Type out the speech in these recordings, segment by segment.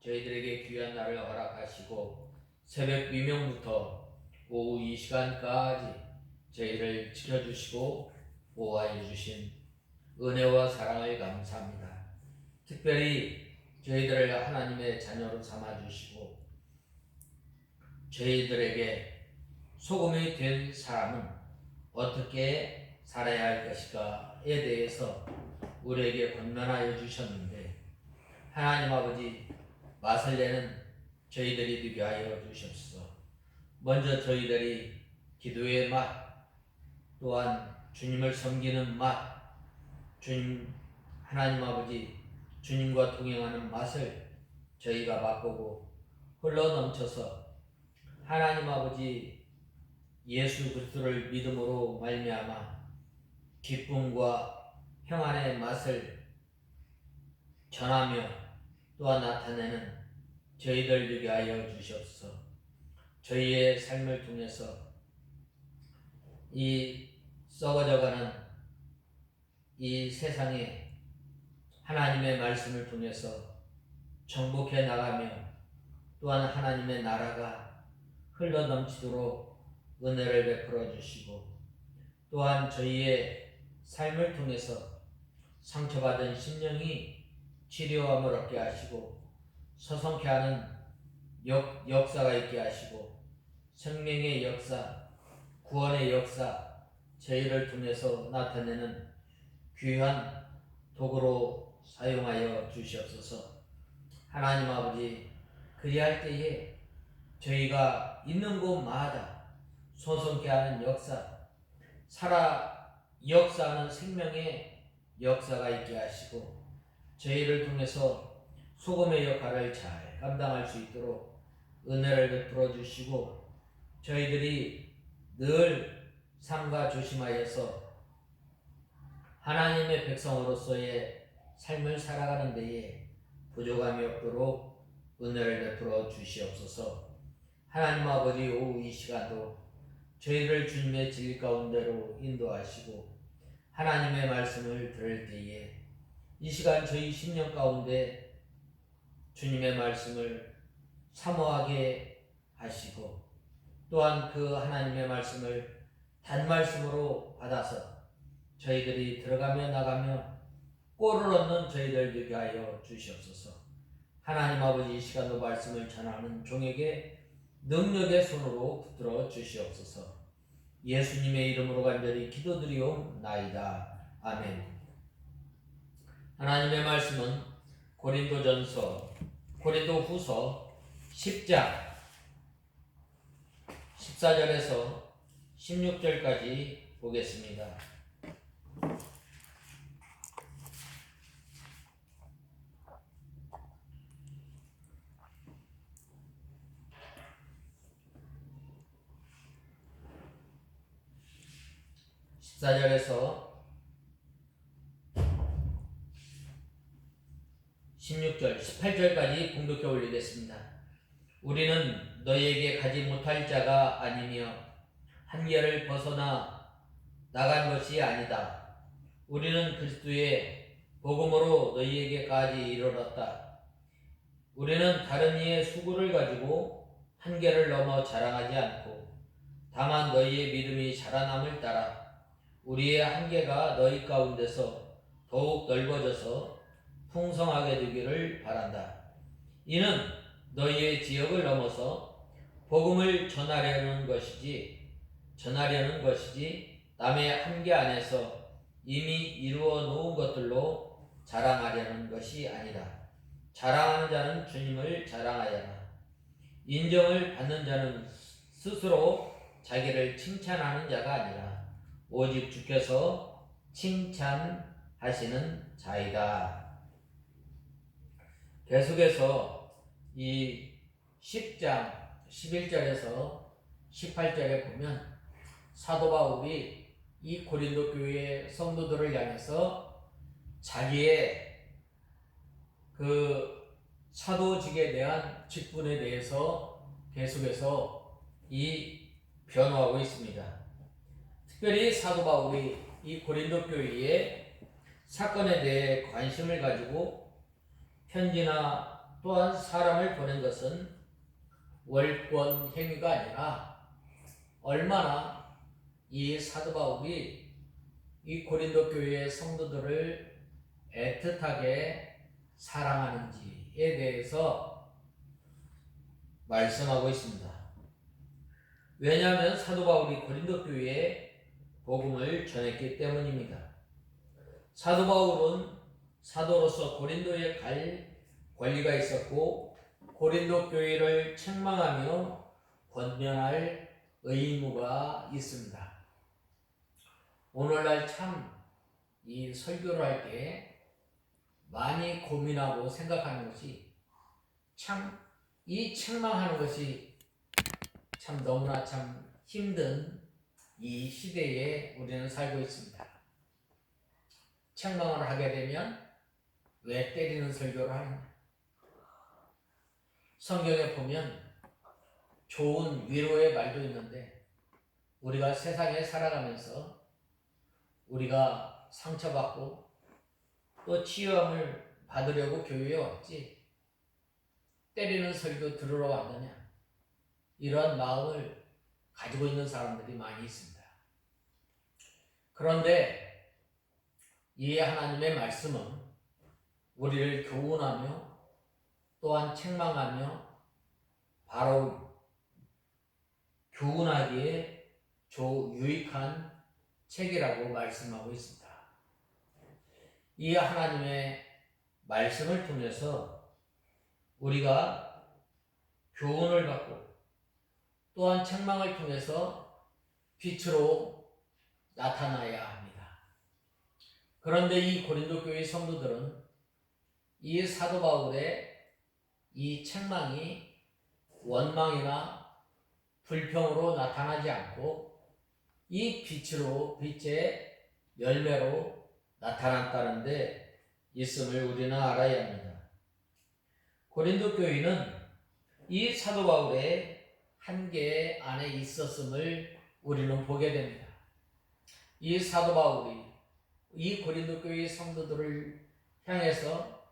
저희들에게 귀한 날을 허락하시고 새벽 미명부터 오후 이 시간까지 저희를 지켜주시고 보호하여 주신 은혜와 사랑을 감사합니다. 특별히 저희들을 하나님의 자녀로 삼아주시고 저희들에게 소금이 된 사람은 어떻게 살아야 할 것인가에 대해서 우리에게 권면하여 주셨는데, 하나님 아버지, 맛을 내는 저희들이 되게 하여 주셨소. 먼저 저희들이 기도의 맛, 또한 주님을 섬기는 맛, 주님 하나님 아버지 주님과 동행하는 맛을 저희가 맛보고 흘러넘쳐서 하나님 아버지 예수 그리스도를 믿음으로 말미암아 기쁨과 평안의 맛을 전하며 또한 나타내는 저희들 되게 하여 주시옵소서. 저희의 삶을 통해서 이 썩어져가는 이 세상에 하나님의 말씀을 통해서 정복해 나가며 또한 하나님의 나라가 흘러넘치도록 은혜를 베풀어 주시고, 또한 저희의 삶을 통해서 상처받은 심령이 치료함을 얻게 하시고 서성케 하는 역사가 있게 하시고 생명의 역사, 구원의 역사 저희를 통해서 나타내는 귀한 도구로 사용하여 주시옵소서. 하나님 아버지, 그리할 때에 저희가 있는 곳마다 소성케 하는 역사, 살아 역사하는 생명의 역사가 있게 하시고 저희를 통해서 소금의 역할을 잘 감당할 수 있도록 은혜를 베풀어 주시고, 저희들이 늘 삶과 조심하여서 하나님의 백성으로서의 삶을 살아가는 데에 부족함이 없도록 은혜를 베풀어 주시옵소서. 하나님 아버지, 오후 이 시간도 저희를 주님의 진리 가운데로 인도하시고 하나님의 말씀을 들을 때에 이 시간 저희 심령 가운데 주님의 말씀을 사모하게 하시고 또한 그 하나님의 말씀을 단말씀으로 받아서 저희들이 들어가며 나가며 꼴을 얻는 저희들 되게 하여 주시옵소서. 하나님 아버지, 이 시간도 말씀을 전하는 종에게 능력의 손으로 붙들어 주시옵소서. 예수님의 이름으로 간절히 기도드리옵나이다. 아멘. 하나님의 말씀은 고린도후서 10장 14절에서 16절까지 보겠습니다. (14절에서) 16절, 18절까지 공독해 올리겠습니다. 우리는 너희에게 가지 못할 자가 아니며 한계를 벗어나 나간 것이 아니다. 우리는 그리스도의 복음으로 너희에게까지 이르렀다. 우리는 다른 이의 수고를 가지고 한계를 넘어 자랑하지 않고 다만 너희의 믿음이 자라남을 따라 우리의 한계가 너희 가운데서 더욱 넓어져서 풍성하게 되기를 바란다. 이는 너희의 지역을 넘어서 복음을 전하려는 것이지 남의 한계 안에서 이미 이루어 놓은 것들로 자랑하려는 것이 아니라 자랑하는 자는 주님을 자랑하여라. 인정을 받는 자는 스스로 자기를 칭찬하는 자가 아니라 오직 주께서 칭찬하시는 자이다. 계속해서 이 10장 11절에서 18절에 보면 사도 바울이 이 고린도 교회 성도들을 향해서 자기의 그 사도직에 대한 직분에 대해서 계속해서 변호하고 있습니다. 특별히 사도 바울이 이 고린도 교회의 사건에 대해 관심을 가지고 편지나 또한 사람을 보낸 것은 월권 행위가 아니라 얼마나 이 사도 바울이 이 고린도 교회의 성도들을 애틋하게 사랑하는지에 대해서 말씀하고 있습니다. 왜냐하면 사도 바울이 고린도 교회에 복음을 전했기 때문입니다. 사도 바울은 사도로서 고린도에 갈 권리가 있었고 고린도 교회를 책망하며 권면할 의무가 있습니다. 오늘날 참 이 설교를 할 때 많이 고민하고 생각하는 것이 참 이 책망하는 것이 참 너무나 참 힘든 이 시대에 우리는 살고 있습니다. 책망을 하게 되면 왜 때리는 설교를 하느냐? 성경에 보면 좋은 위로의 말도 있는데 우리가 세상에 살아가면서 우리가 상처받고 또 치유함을 받으려고 교회에 왔지 때리는 설교 들으러 왔느냐? 이러한 마음을 가지고 있는 사람들이 많이 있습니다. 그런데 이 하나님의 말씀은 우리를 교훈하며 또한 책망하며 바로 교훈하기에 유익한 책이라고 말씀하고 있습니다. 이 하나님의 말씀을 통해서 우리가 교훈을 받고 또한 책망을 통해서 빛으로 나타나야 합니다. 그런데 이 고린도 교회 성도들은 이 사도 바울의 이 책망이 원망이나 불평으로 나타나지 않고 이 빛의 열매로 나타났다는 데 있음을 우리는 알아야 합니다. 고린도 교회는 이 사도 바울의 한계 안에 있었음을 우리는 보게 됩니다. 이 사도 바울이 이 고린도 교회 성도들을 향해서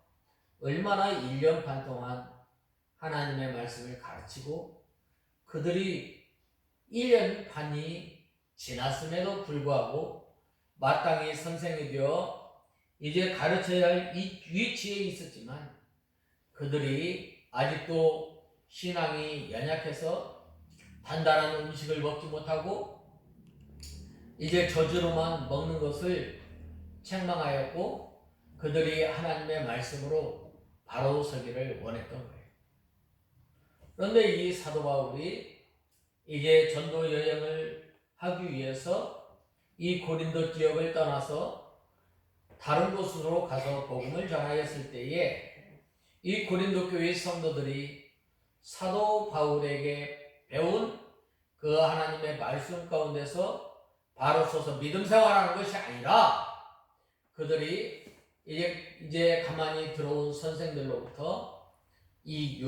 얼마나 1년 반 동안 하나님의 말씀을 가르치고 그들이 1년 반이 지났음에도 불구하고 마땅히 선생이 되어 이제 가르쳐야 할 이 위치에 있었지만 그들이 아직도 신앙이 연약해서 단단한 음식을 먹지 못하고 이제 저주로만 먹는 것을 책망하였고 그들이 하나님의 말씀으로 바로 서기를 원했던 거예요. 그런데 이 사도 바울이 이제 전도 여행을 하기 위해서 이 고린도 지역을 떠나서 다른 곳으로 가서 복음을 전하였을 때에 이 고린도 교회 성도들이 사도 바울에게 배운 그 하나님의 말씀 가운데서 바로 서서 믿음 생활하는 것이 아니라 그들이 이제 가만히 들어온 선생들로부터 이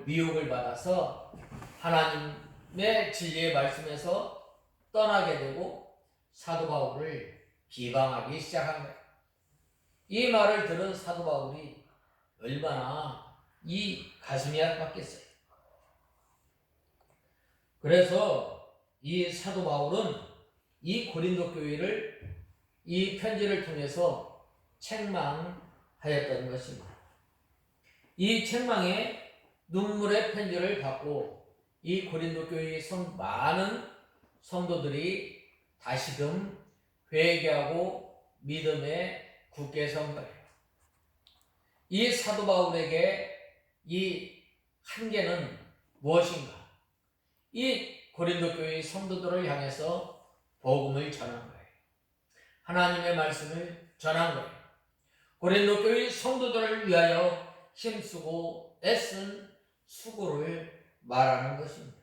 미혹을 받아서 하나님의 진리의 말씀에서 떠나게 되고 사도 바울을 비방하기 시작한 거예요. 이 말을 들은 사도 바울이 얼마나 이 가슴이 아팠겠어요. 그래서 이 사도 바울은 이 고린도 교회를 이 편지를 통해서 책망하였던 것입니다. 이 책망에 눈물의 편지를 받고 이 고린도 교회의 많은 성도들이 다시금 회개하고 믿음에 굳게 선 거예요. 이 사도 바울에게 이 한계는 무엇인가? 이 고린도 교회의 성도들을 향해서 복음을 전한 거예요. 하나님의 말씀을 전한 거예요. 고린도 교회 성도들을 위하여 힘쓰고 애쓴 수고를 말하는 것입니다.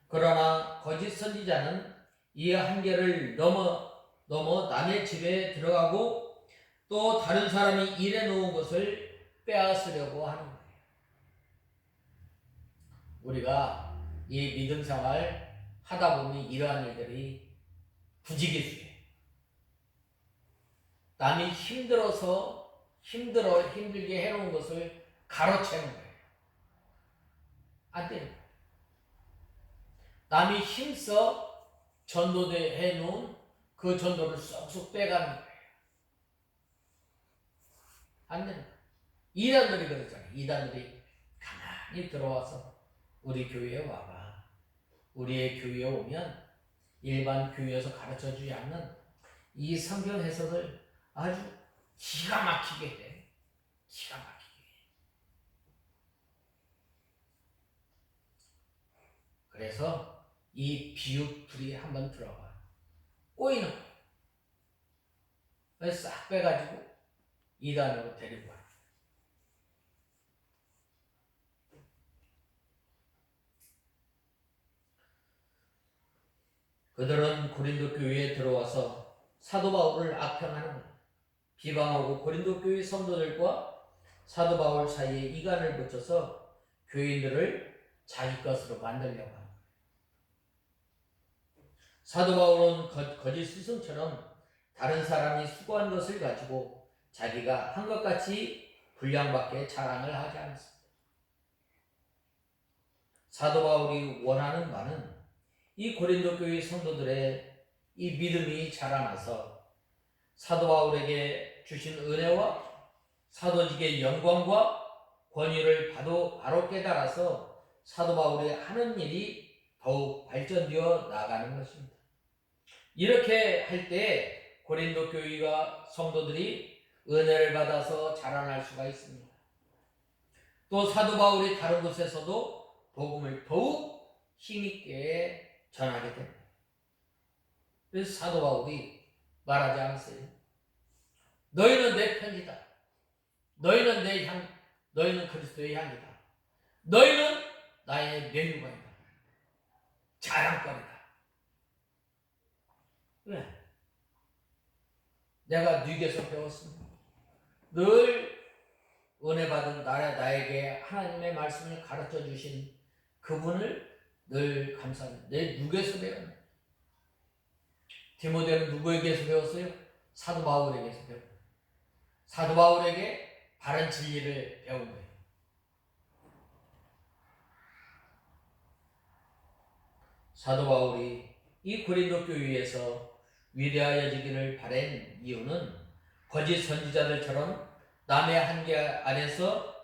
그러나 거짓 선지자는 이 한계를 넘어 남의 집에 들어가고 또 다른 사람이 일해 놓은 것을 빼앗으려고 하는 거예요. 우리가 이 믿음 생활 하다 보면 이러한 일들이 부지기수예요. 남이 힘들어서 힘들게 해놓은 것을 가로채는 거예요. 안 되는 거예요. 남이 힘써 전도대 해놓은 그 전도를 쏙쏙 빼가는 거예요. 안 되는 거예요. 이단들이 그랬잖아요. 이단들이 가만히 들어와서 우리 교회에 와봐. 우리의 교회에 오면 일반 교회에서 가르쳐주지 않는 이 성경 해석을 아주 기가 막히게 해. 기가 막히게 해. 그래서 이 비유풀이 한번 들어가. 꼬이는 거예요. 그래서 싹 빼가지고 이단으로 데리고 와요. 그들은 고린도 교회에 들어와서 사도 바울을 악평하는 거예요. 비방하고 고린도 교회 성도들과 사도 바울 사이에 이간을 붙여서 교인들을 자기 것으로 만들려고 합니다. 사도 바울은 거짓 스승처럼 다른 사람이 수고한 것을 가지고 자기가 한 것 같이 분량밖에 자랑을 하지 않습니다. 사도 바울이 원하는 바는 이 고린도 교회 성도들의 이 믿음이 자라나서 사도 바울에게 주신 은혜와 사도직의 영광과 권위를 바로 깨달아서 사도 바울이 하는 일이 더욱 발전되어 나가는 것입니다. 이렇게 할 때 고린도 교회가 성도들이 은혜를 받아서 자라날 수가 있습니다. 또 사도 바울이 다른 곳에서도 복음을 더욱 힘있게 전하게 됩니다. 그래서 사도 바울이 말하지 않았어요. 너희는 내 편지다. 너희는 그리스도의 향기다. 너희는 나의 면류관이다. 자랑거리다. 왜? 내가 네게서 배웠습니다. 늘 은혜 받은 나에게 하나님의 말씀을 가르쳐 주신 그분을 늘 감사합니다. 내 누구에서 배웠나? 디모데는 누구에게서 배웠어요? 사도 바울에게서 배웠어요. 사도 바울에게 바른 진리를 배운 거예요. 사도 바울이 이 고린도 교회에서 위대하여지기를 바란 이유는 거짓 선지자들처럼 남의 한계 아래서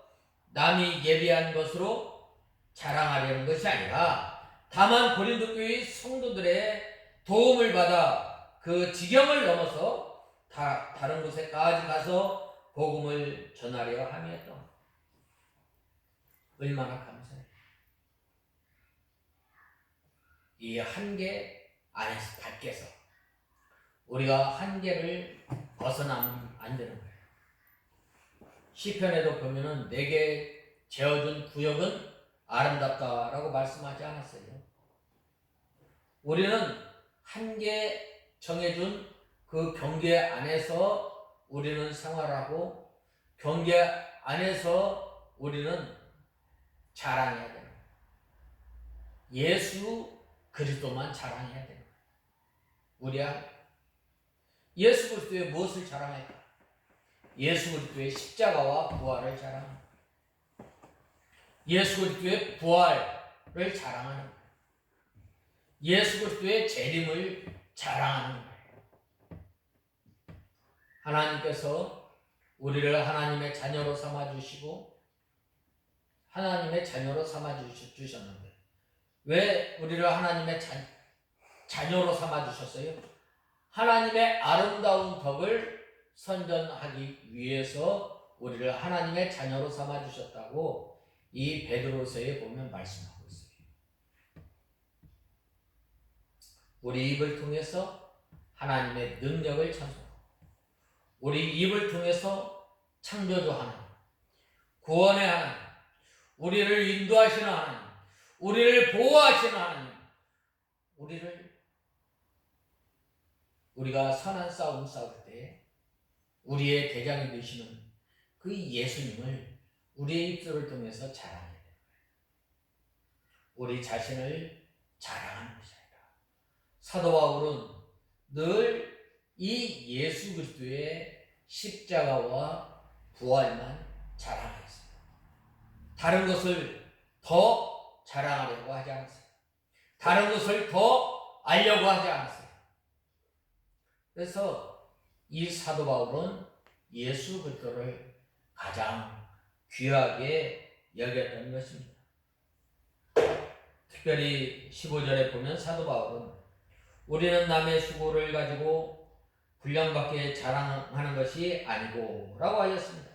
남이 예비한 것으로 자랑하려는 것이 아니라 다만 고린도 교회의 성도들의 도움을 받아 그 지경을 넘어서 다른 곳에까지 가서 복음을 전하려 함이었던 얼마나 감사해요. 이 한계 안에서 밖에서 우리가 한계를 벗어나면 안 되는 거예요. 시편에도 보면은 내게 재어준 구역은 아름답다라고 말씀하지 않았어요. 우리는 한계 정해준 그 경계 안에서 우리는 생활하고 경계 안에서 우리는 자랑해야 돼요. 예수 그리스도만 자랑해야 돼요. 우리야 예수 그리스도의 무엇을 자랑할까? 예수 그리스도의 십자가와 부활을 자랑합니다. 예수 그리스도의 부활을 자랑하는 거예요. 예수 그리스도의 재림을 자랑하는 거예요. 하나님께서 우리를 하나님의 자녀로 삼아주시고 하나님의 자녀로 삼아주셨는데 왜 우리를 하나님의 자녀로 삼아주셨어요? 하나님의 아름다운 덕을 선전하기 위해서 우리를 하나님의 자녀로 삼아주셨다고 이 베드로서에 보면 말씀하고 있어요. 우리 입을 통해서 하나님의 능력을 찬송하고 우리 입을 통해서 창조주 하나님, 구원의 하나님, 우리를 인도하시는 하나님, 우리를 보호하시는 하나님, 우리가 선한 싸움 싸울 때 우리의 대장이 되시는 그 예수님을 우리의 입술을 통해서 자랑해야 돼요. 우리 자신을 자랑하는 것이 아니라 사도 바울은 늘 이 예수 그리스도의 십자가와 부활만 자랑하였습니다. 다른 것을 더 자랑하려고 하지 않았어요. 다른 것을 더 알려고 하지 않았어요. 그래서 이 사도 바울은 예수 그리스도를 가장 귀하게 여겼던 것입니다. 특별히 15절에 보면 사도 바울은 우리는 남의 수고를 가지고 분량밖에 자랑하는 것이 아니고 라고 하였습니다.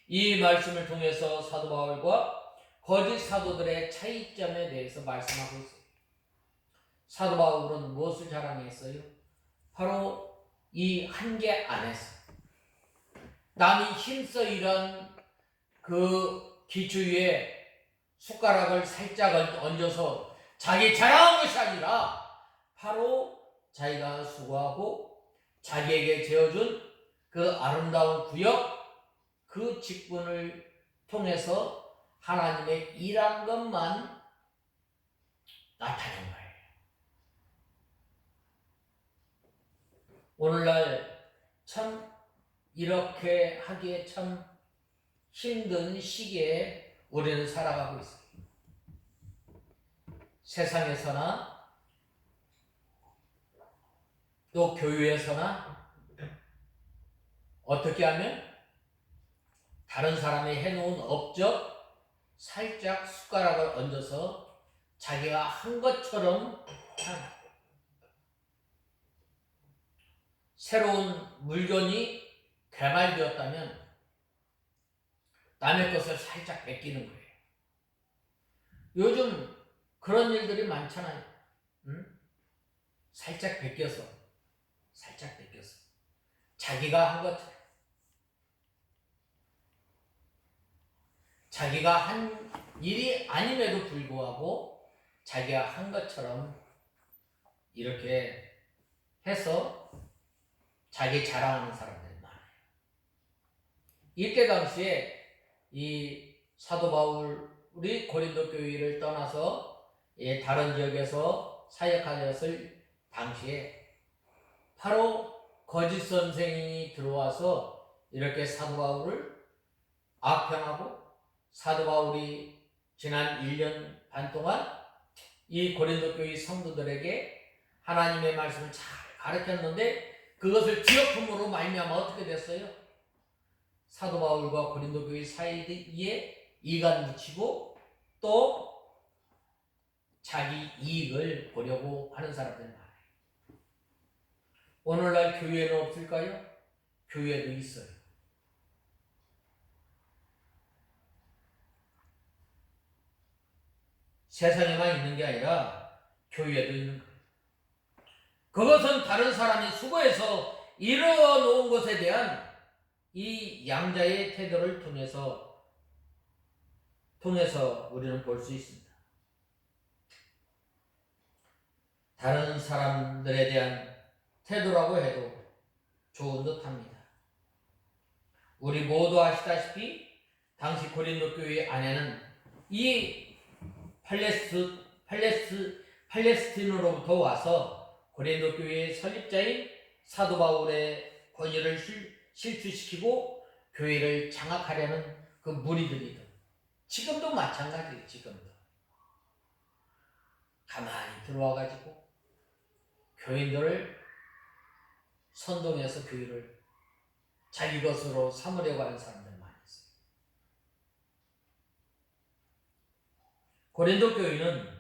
이 말씀을 통해서 사도 바울과 거짓 사도들의 차이점에 대해서 말씀하고 있어요. 사도 바울은 무엇을 자랑했어요? 바로 이 한계 안에서 남이 힘써 일한 그 기초 위에 숟가락을 살짝 얹어서 자기 자랑한 것이 아니라 바로 자기가 수고하고 자기에게 재어준 그 아름다운 구역, 그 직분을 통해서 하나님의 일한 것만 나타낸 거예요. 오늘날 참 이렇게 하기에 참 힘든 시기에 우리는 살아가고 있어요. 세상에서나 또 교회에서나 어떻게 하면 다른 사람이 해놓은 업적 살짝 숟가락을 얹어서 자기가 한 것처럼 하는 새로운 물건이 개발되었다면 남의 것을 살짝 베끼는 거예요. 요즘 그런 일들이 많잖아요. 응? 살짝 베껴서 자기가 한 것처럼, 자기가 한 일이 아님에도 불구하고 자기가 한 것처럼 이렇게 해서 자기 자랑하는 사람들이 많아요. 이때 당시에 이 사도 바울이 고린도 교회를 떠나서 다른 지역에서 사역하였을 당시에 바로 거짓 선생이 들어와서 이렇게 사도 바울을 악평하고, 사도 바울이 지난 1년 반 동안 이 고린도 교회 성도들에게 하나님의 말씀을 잘 가르쳤는데 그것을 기업품으로 말미암아 어떻게 됐어요? 사도 바울과 고린도 교회 사이에 이간 붙이고 또 자기 이익을 보려고 하는 사람들 많아요. 오늘날 교회는 없을까요? 교회도 있어요. 세상에만 있는 게 아니라 교회도 있는 거예요. 그것은 다른 사람이 수고해서 이루어놓은 것에 대한 이 양자의 태도를 통해서 우리는 볼 수 있습니다. 다른 사람들에 대한 태도라고 해도 좋은 듯합니다. 우리 모두 아시다시피 당시 고린도 교회 안에는 이 팔레스틴으로부터 와서 고린도 교회의 설립자인 사도 바울의 권위를 실추시키고 교회를 장악하려는 그 무리들이든 지금도 마찬가지예요. 지금도 가만히 들어와가지고 교인들을 선동해서 교회를 자기 것으로 삼으려고 하는 사람들 많이 있어요. 고린도 교회는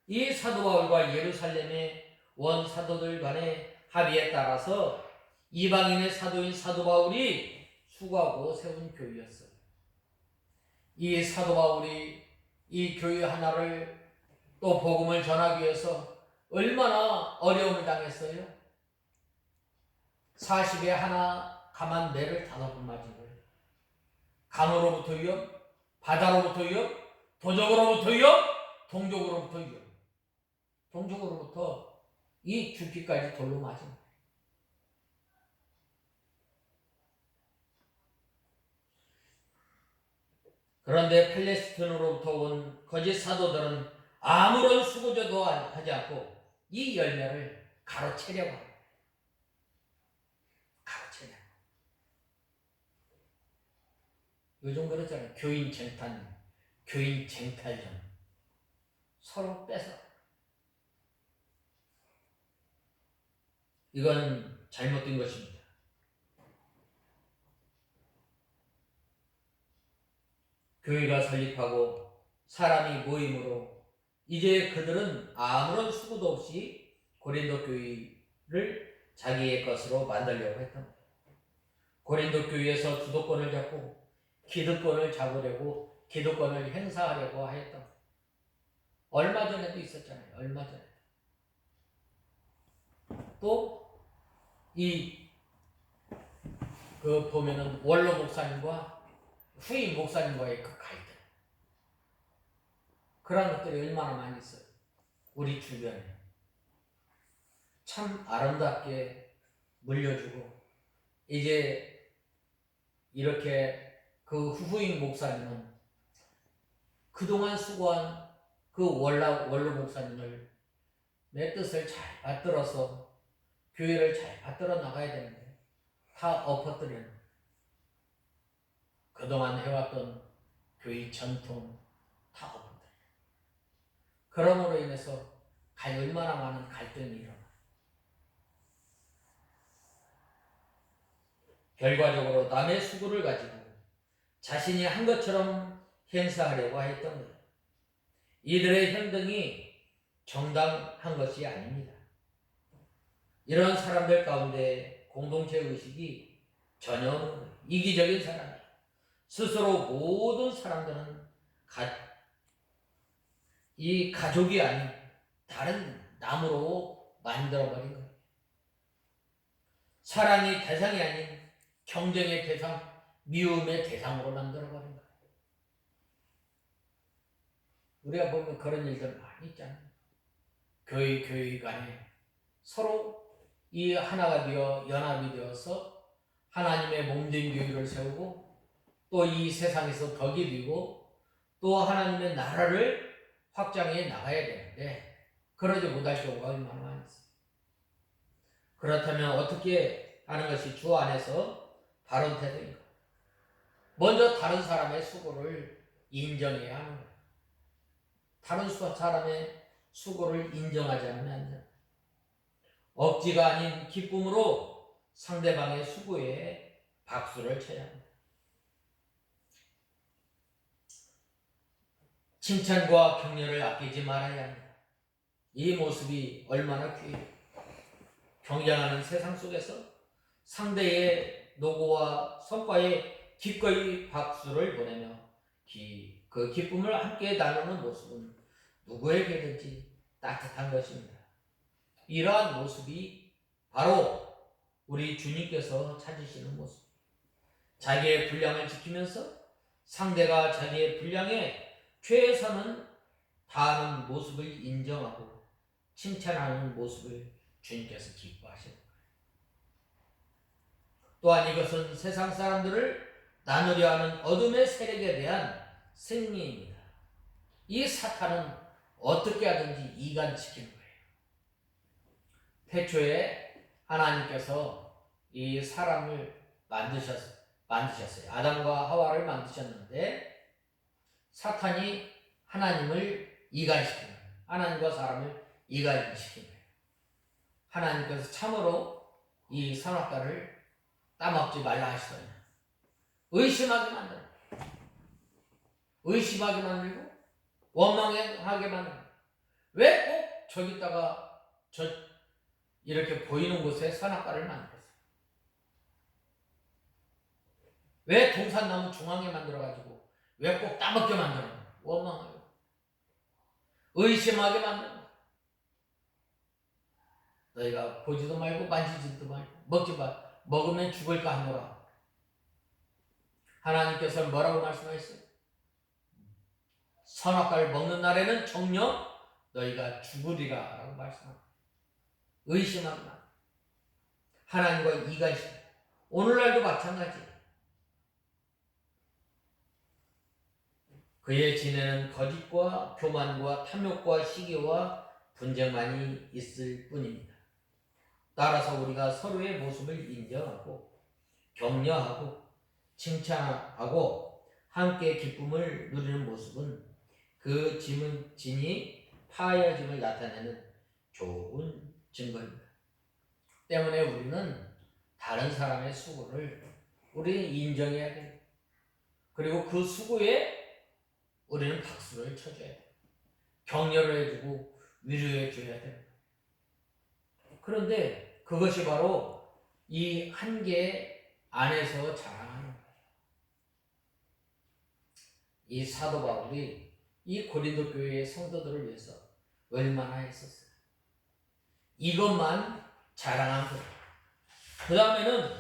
이 사도 바울과 예루살렘의 원사도들 간의 합의에 따라서 이방인의 사도인 사도 바울이 수고하고 세운 교회였어요. 이 사도 바울이 이 교회 하나를 또 복음을 전하기 위해서 얼마나 어려움을 당했어요? 40에 하나 가만 매를 5번 맞은 거예요. 강으로부터 위협, 바다로부터 위협, 도적으로부터 위협, 동족으로부터 위협. 동족으로부터 이 죽기까지 돌로 맞은 거예요. 그런데 팔레스틴으로부터 온 거짓 사도들은 아무런 수고조도 하지 않고 이 열매를 가로채려고 합니다. 가로채려. 요즘 그러잖아요. 교인 쟁탈, 교인 쟁탈전. 서로 뺏어. 이건 잘못된 것입니다. 교회가 설립하고 사람이 모임으로 이제 그들은 아무런 수고도 없이 고린도 교회를 자기의 것으로 만들려고 했던 거예요. 고린도 교회에서 주도권을 잡고 기득권을 잡으려고 기득권을 행사하려고 했던 거예요. 얼마 전에도 있었잖아요. 얼마 전에. 또 보면은 원로 목사님과 후임 목사님과의 그 갈등. 그런 것들이 얼마나 많이 있어요. 우리 주변에. 참 아름답게 물려주고, 이제 이렇게 그 후임 목사님은 그동안 수고한 그 원로 목사님을 내 뜻을 잘 받들어서 교회를 잘 받들어 나가야 되는데 다 엎어뜨리는, 그동안 해왔던 교회 전통 다 엎어뜨려. 그러므로 인해서 얼마나 많은 갈등이 일어나. 결과적으로 남의 수고를 가지고 자신이 한 것처럼 행사하려고 했던 거예요. 이들의 행동이 정당한 것이 아닙니다. 이런 사람들 가운데 공동체 의식이 전혀 없는 거예요. 이기적인 사람이에요. 스스로 모든 사람들은 이 가족이 아닌 다른 나무로 만들어버린 거예요. 사랑의 대상이 아닌 경쟁의 대상, 미움의 대상으로 만들어버린 거예요. 우리가 보면 그런 일들 많이 있잖아요. 교회 간에 서로 이 하나가 되어 연합이 되어서 하나님의 몸된 교회를 세우고, 또 이 세상에서 덕이 되고, 또 하나님의 나라를 확장해 나가야 되는데 그러지 못할 경우가 얼마나 많이 있어요. 그렇다면 어떻게 하는 것이 주 안에서 바른 태도인가? 먼저 다른 사람의 수고를 인정해야 하는 거예요. 다른 사람의 수고를 인정하지 않으면 안 돼요. 억지가 아닌 기쁨으로 상대방의 수고에 박수를 쳐야 합니다. 칭찬과 격려를 아끼지 말아야 합니다. 이 모습이 얼마나 귀해요. 경쟁하는 세상 속에서 상대의 노고와 성과에 기꺼이 박수를 보내며 그 기쁨을 함께 나누는 모습은 누구에게든지 따뜻한 것입니다. 이러한 모습이 바로 우리 주님께서 찾으시는 모습. 자기의 분량을 지키면서 상대가 자기의 분량에 최선을 다하는 모습을 인정하고 칭찬하는 모습을 주님께서 기뻐하시는 거예요. 또한 이것은 세상 사람들을 나누려 하는 어둠의 세력에 대한 승리입니다. 이 사탄은 어떻게 하든지 이간시키는 거예요. 태초에 하나님께서 이 사람을 만드셨어요. 아담과 하와를 만드셨는데 사탄이 하나님을 이간시킨 거예요. 하나님과 사람을 이간시킨 거예요. 하나님께서 참으로 이 선악과를 따먹지 말라 하시더니 의심하게 만들고, 의심하게 만들고 원망하게 만들고, 왜 꼭 저기다가 이렇게 보이는 곳에 선악과를 만들었어요? 왜 동산나무 중앙에 만들어가지고 왜 꼭 따먹게 만들어요? 원망하고 의심하게 만들어. 너희가 보지도 말고 만지지도 말고 먹지 마. 먹으면 죽을까 하노라. 하나님께서 뭐라고 말씀하셨어요? 선악과를 먹는 날에는 정녕 너희가 죽으리라 라고 말씀합니다. 의심합니다. 하나님과 이간심. 오늘날도 마찬가지예요. 그의 지내는 거짓과 교만과 탐욕과 시기와 분쟁만이 있을 뿐입니다. 따라서 우리가 서로의 모습을 인정하고 격려하고 칭찬하고 함께 기쁨을 누리는 모습은 그 진이 파여짐을 나타내는 좋은 증거입니다. 때문에 우리는 다른 사람의 수고를 우리는 인정해야 돼요. 그리고 그 수고에 우리는 박수를 쳐줘야 돼요. 격려를 해주고 위로해줘야 돼요. 그런데 그것이 바로 이 한계 안에서 자라나는 거예요. 이 사도 바울이 이 고린도 교회의 성도들을 위해서 얼마나 했었어요. 이것만 자랑한 거예요. 그 다음에는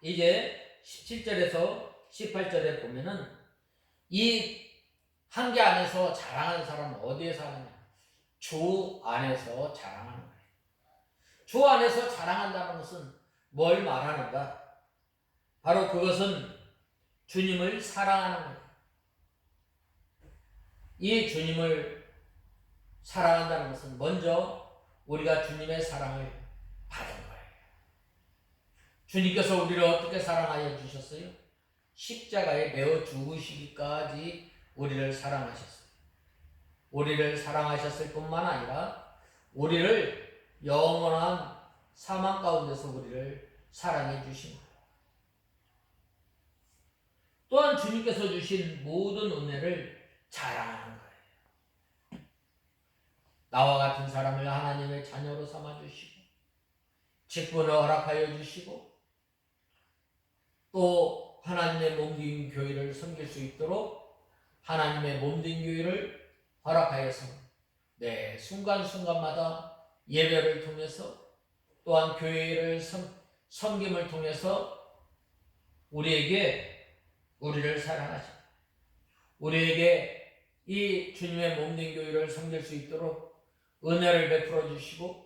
이제 17절에서 18절에 보면은 이 한계 안에서 자랑하는 사람은 어디에서 하느냐? 주 안에서 자랑하는 거예요. 주 안에서 자랑한다는 것은 뭘 말하는가? 바로 그것은 주님을 사랑하는 거예요. 이 주님을 사랑한다는 것은 먼저 우리가 주님의 사랑을 받은 거예요. 주님께서 우리를 어떻게 사랑하여 주셨어요? 십자가에 매어 죽으시기까지 우리를 사랑하셨어요. 우리를 사랑하셨을 뿐만 아니라 우리를 영원한 사망 가운데서 우리를 사랑해 주신 거예요. 또한 주님께서 주신 모든 은혜를 자랑하는 거예요. 나와 같은 사람을 하나님의 자녀로 삼아주시고 직분을 허락하여 주시고 또 하나님의 몸된 교회를 섬길 수 있도록 하나님의 몸된 교회를 허락하여서 매 순간순간마다 예배를 통해서 또한 교회를 섬김을 통해서 우리를 사랑하시고 우리에게 이 주님의 몸된 교회를 섬길 수 있도록 은혜를 베풀어 주시고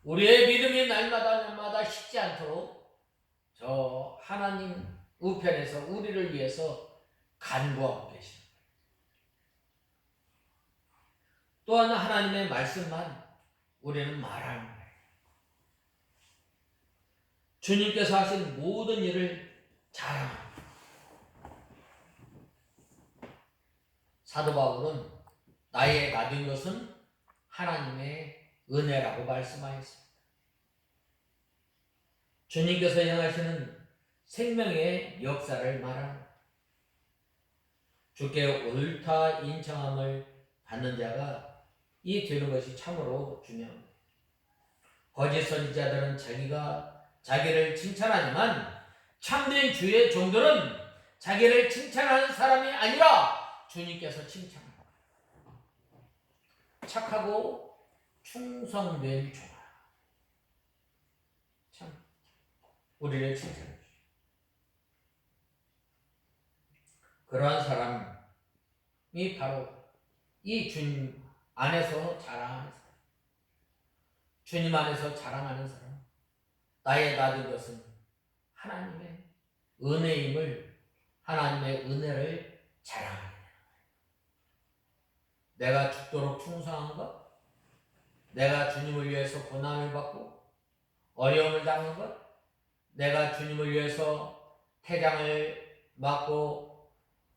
우리의 믿음이 날마다 식지 않도록 저 하나님 우편에서 우리를 위해서 간구하고 계십니다. 또한 하나님의 말씀만 우리는 말하는 거예요. 주님께서 하신 모든 일을 자랑합니다. 사도 바울은 나의 나된 것은 하나님의 은혜라고 말씀하였습니다. 주님께서 행하시는 생명의 역사를 말합니다. 주께 옳다 인정함을 받는 자가 이 되는 것이 참으로 중요합니다. 거짓 선지자들은 자기를 칭찬하지만 참된 주의 종들은 자기를 칭찬하는 사람이 아니라 주님께서 칭찬합니다. 착하고 충성된 종아, 참 우리를 칭찬해 주시오. 그러한 사람이 바로 이 주님 안에서 자랑하는 사람, 주님 안에서 자랑하는 사람, 나의 나된 것은 하나님의 은혜임을, 하나님의 은혜를 자랑하는 거예요. 내가 죽도록 충성한 것, 내가 주님을 위해서 고난을 받고 어려움을 당한 것, 내가 주님을 위해서 태장을 맞고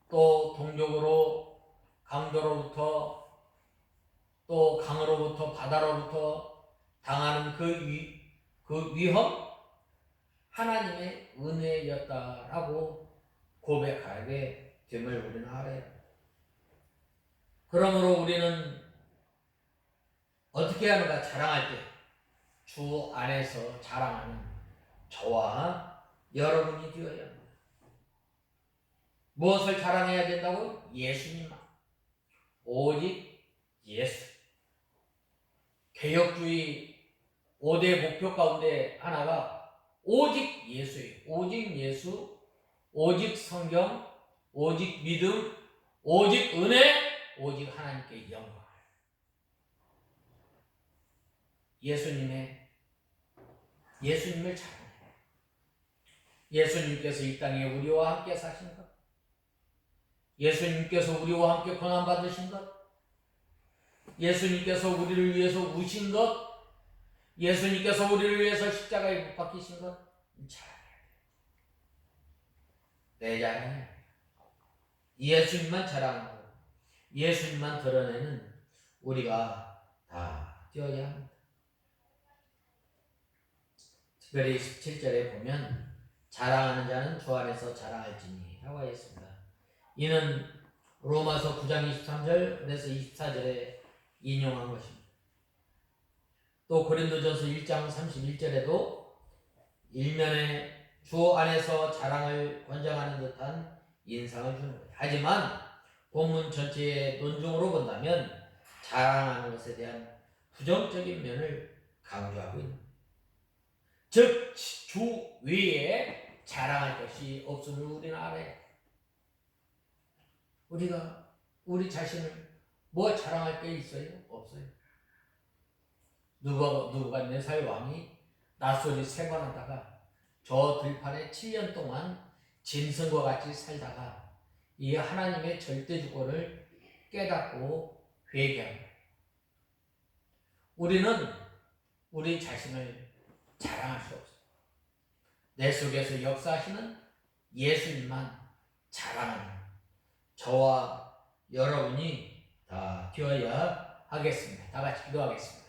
또 동족으로 강도로부터 또 강으로부터 바다로부터 당하는 그 위험, 하나님의 은혜였다라고 고백하게 됨을 우리는 알아요. 그러므로 우리는 어떻게 하는가? 자랑할 때 주 안에서 자랑하는 저와 여러분이 되어야 합니다. 무엇을 자랑해야 된다고? 예수님만. 오직 예수. 개혁주의 5대 목표 가운데 하나가 오직 예수예요. 오직 예수, 오직 성경, 오직 믿음, 오직 은혜, 오직 하나님께 영광. 예수님을 자랑해요. 예수님께서 이 땅에 우리와 함께 사신 것, 예수님께서 우리와 함께 고난받으신 것, 예수님께서 우리를 위해서 우신 것, 예수님께서 우리를 위해서 십자가에 못 박히신 것 자랑해야 돼요. 내 자랑이에요. 예수님만 자랑하고 예수님만 드러내는 우리가 다 되어야 합니다. 특별히 17절에 보면 자랑하는 자는 주 안에서 자랑할지니 라고 하였습니다. 이는 로마서 9장 23절 그래서 24절에 인용한 것입니다. 또 고린도전서 1장 31절에도 일면에 주 안에서 자랑을 권장하는 듯한 인상을 주는 거예요. 하지만 본문 전체의 논중으로 본다면 자랑하는 것에 대한 부정적인 면을 강조하고 있는 거예요. 즉, 주 외에 자랑할 것이 없음을 우리는 알아요. 우리가 우리 자신을 뭐 자랑할 게 있어요? 없어요. 누부갓네살 왕이 낯소리 3번 하다가 저 들판에 7년 동안 짐승과 같이 살다가 이 하나님의 절대 주권을 깨닫고 회개합니다. 우리는 우리 자신을 자랑할 수 없어요. 내 속에서 역사하시는 예수님만 자랑하는 저와 여러분이 다 되어야 하겠습니다. 다 같이 기도하겠습니다.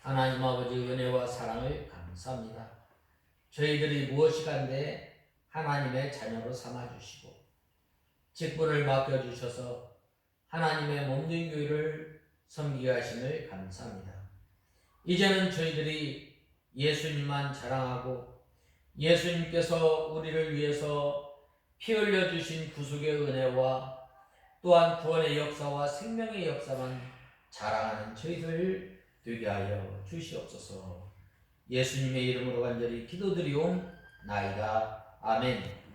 하나님 아버지 은혜와 사랑을 감사합니다. 저희들이 무엇이간데 하나님의 자녀로 삼아주시고 직분을 맡겨주셔서 하나님의 몸된 교회를 섬기게 하심을 감사합니다. 이제는 저희들이 예수님만 자랑하고 예수님께서 우리를 위해서 피 흘려주신 구속의 은혜와 또한 구원의 역사와 생명의 역사만 자랑하는 저희들 되게 하여 주시옵소서. 예수님의 이름으로 간절히 기도드리옵나이다. 아멘.